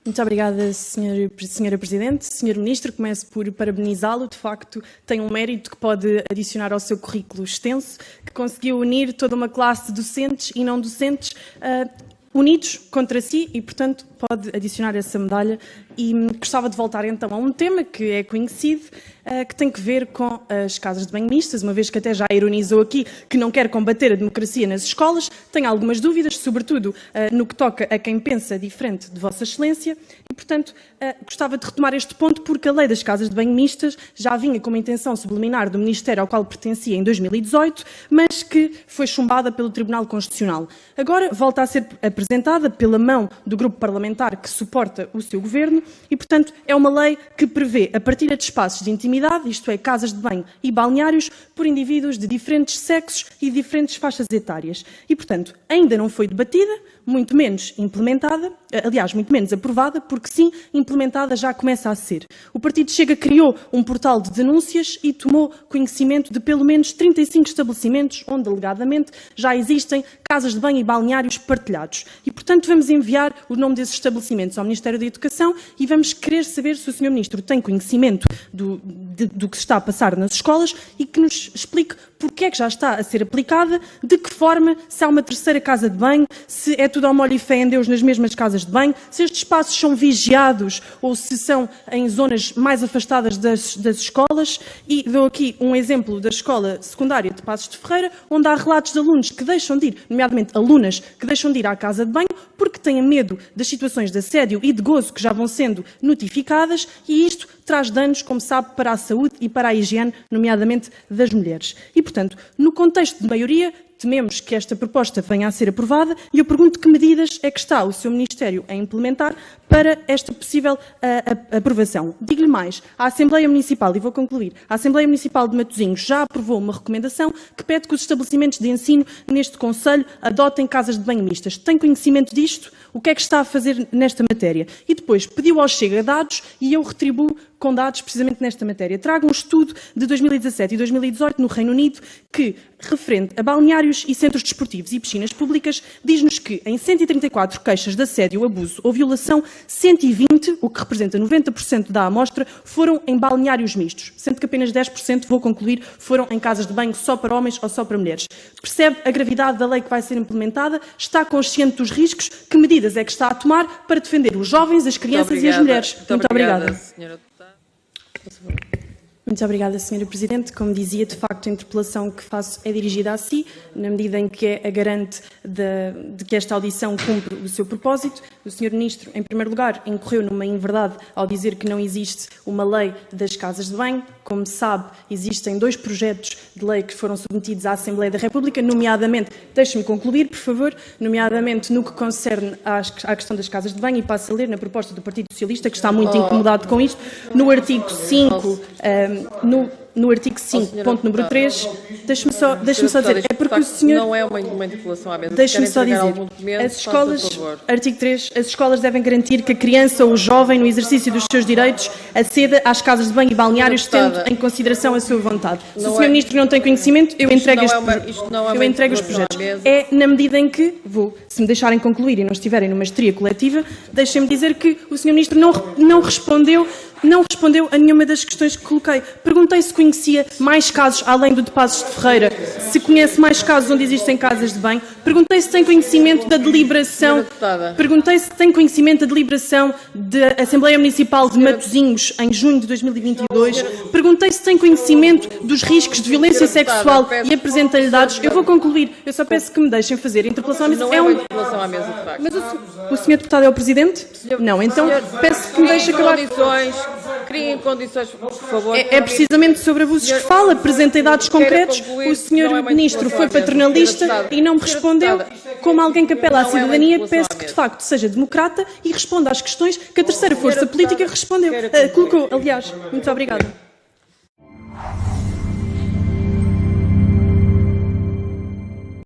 Muito obrigada, Senhora Presidente. Senhor Ministro, começo por parabenizá-lo. De facto, tem um mérito que pode adicionar ao seu currículo extenso, que conseguiu unir toda uma classe de docentes e não docentes unidos contra si e, portanto, pode adicionar essa medalha. E gostava de voltar então a um tema que é conhecido, que tem que ver com as casas de banho mistas, uma vez que até já ironizou aqui que não quer combater a democracia nas escolas. Tenho algumas dúvidas, sobretudo no que toca a quem pensa diferente de Vossa Excelência, e, portanto, gostava de retomar este ponto porque a lei das casas de banho mistas já vinha com uma intenção subliminar do Ministério ao qual pertencia em 2018, mas que foi chumbada pelo Tribunal Constitucional. Agora volta a ser apresentada pela mão do grupo parlamentar que suporta o seu governo e, portanto, é uma lei que prevê a partilha de espaços de intimidade, isto é, casas de banho e balneários, por indivíduos de diferentes sexos e diferentes faixas etárias. E, portanto, ainda não foi debatida, muito menos implementada, aliás, muito menos aprovada, porque sim, implementada já começa a ser. O Partido Chega criou um portal de denúncias e tomou conhecimento de pelo menos 35 estabelecimentos onde, alegadamente, já existem casas de banho e balneários partilhados. E, portanto, vamos enviar o nome desses estabelecimentos ao Ministério da Educação e vamos querer saber se o Sr. Ministro tem conhecimento do que se está a passar nas escolas e que nos explique porque é que já está a ser aplicada, de que forma, se há uma terceira casa de banho, se é tudo ao molho e fé em Deus nas mesmas casas de banho, se estes espaços são vigiados ou se são em zonas mais afastadas das escolas. E dou aqui um exemplo da escola secundária de Passos de Ferreira, onde há relatos de alunos que deixam de ir, nomeadamente alunas, que deixam de ir à casa de banho porque têm medo das situações de assédio e de gozo que já vão sendo notificadas, e isto traz danos, como sabe, para a saúde e para a higiene, nomeadamente das mulheres. E, portanto, no contexto de maioria, tememos que esta proposta venha a ser aprovada e eu pergunto que medidas é que está o seu Ministério a implementar para esta possível aprovação. Digo-lhe mais, a Assembleia Municipal, e vou concluir, a Assembleia Municipal de Matosinhos já aprovou uma recomendação que pede que os estabelecimentos de ensino neste concelho adotem casas de banho mistas. Tem conhecimento disto? O que é que está a fazer nesta matéria? E depois pediu ao Chega dados e eu retribuo com dados precisamente nesta matéria. Trago um estudo de 2017 e 2018 no Reino Unido que, referente a balneários e centros desportivos e piscinas públicas, diz-nos que em 134 queixas de assédio, abuso ou violação, 120, o que representa 90% da amostra, foram em balneários mistos, sendo que apenas 10%, vou concluir, foram em casas de banho só para homens ou só para mulheres. Percebe a gravidade da lei que vai ser implementada? Está consciente dos riscos? Que medidas é que está a tomar para defender os jovens, as crianças e as mulheres? Muito obrigada. Senhora deputada. Muito obrigada, Sra. Presidente. Como dizia, de facto, a interpelação que faço é dirigida a si, na medida em que é a garante de que esta audição cumpre o seu propósito. O Sr. Ministro, em primeiro lugar, incorreu numa inverdade ao dizer que não existe uma lei das casas de banho. Como sabe, existem 2 projetos de lei que foram submetidos à Assembleia da República, nomeadamente, deixe-me concluir, por favor, nomeadamente no que concerne à questão das casas de banho, e passo a ler na proposta do Partido Socialista, que está muito incomodado com isto, no artigo 5, no artigo 5, ponto número 3, deixe-me só dizer, é porque o senhor... Não é uma interpelação à mesa. Deixe-me só dizer, as escolas, artigo 3, as escolas devem garantir que a criança ou o jovem, no exercício dos seus direitos, aceda às casas de banho e balneários, tendo em consideração a sua vontade. Se o Sr. Ministro não tem conhecimento, eu entrego os projetos. É na medida em que, se me deixarem concluir e não estiverem numa histeria coletiva, deixem-me dizer que o Sr. Ministro não respondeu a nenhuma das questões que coloquei. Perguntei se conhecia mais casos, além do de Passos de Ferreira, se conhece mais casos onde existem casas de banho. Perguntei se tem conhecimento da deliberação. Perguntei se tem conhecimento da deliberação da Assembleia Municipal de Matosinhos em junho de 2022. Perguntei se tem conhecimento dos riscos de violência sexual e apresentei-lhe dados. Eu vou concluir. Eu só peço que me deixem fazer a interpelação à mesa. Não é uma interpelação à mesa, de facto. Mas o Sr. Deputado é o Presidente? Não. Então peço que me deixe acabar. Criem condições, por favor. É precisamente sobre abusos que fala, apresentei dados concretos, o Sr. Ministro foi paternalista e não me respondeu, como alguém que apela à cidadania, peço que de facto seja democrata e responda às questões que a terceira força política respondeu, colocou, aliás. Muito obrigada.